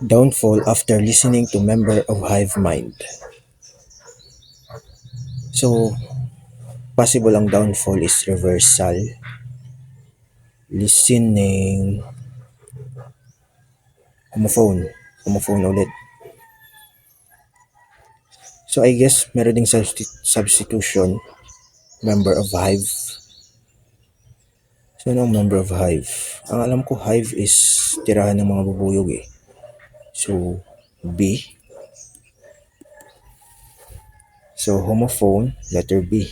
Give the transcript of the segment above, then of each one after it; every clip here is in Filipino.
Downfall after listening to member of hive mind. So, possible ang downfall is reversal, listening, homophone ulit. So, I guess meron ding substitution, member of hive. So, ano ang member of hive? Ang alam ko, hive is tirahan ng mga bubuyog eh. So, B. So, homophone, letter B.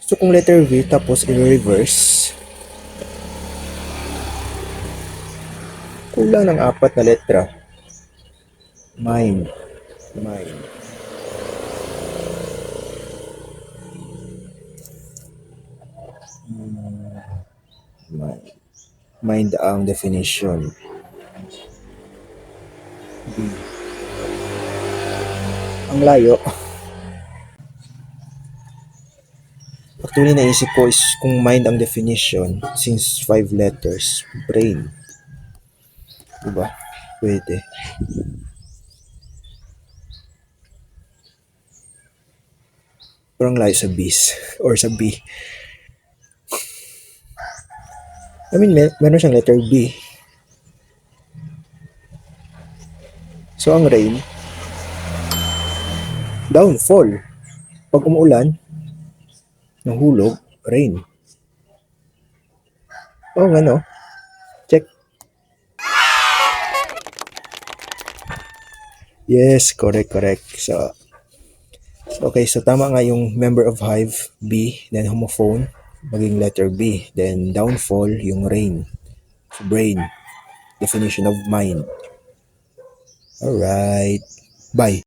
So, kung letter V tapos i-reverse, kulang ng 4 na letra. Mind. Mind ang definition. B. Ang layo. Actually, naisip ko is kung mind ang definition, since 5 letters, brain. Diba? Pwede. Parang layo sa B's or sa B. I mean, meron siyang letter B. So, ang rain, downfall. Pag umuulan, nahulog, rain. Oh, ano? Check. Yes, correct. So, okay, so tama nga yung member of hive, B, then homophone, maging letter B, then downfall, yung rain, so brain, definition of mind. Alright, bye.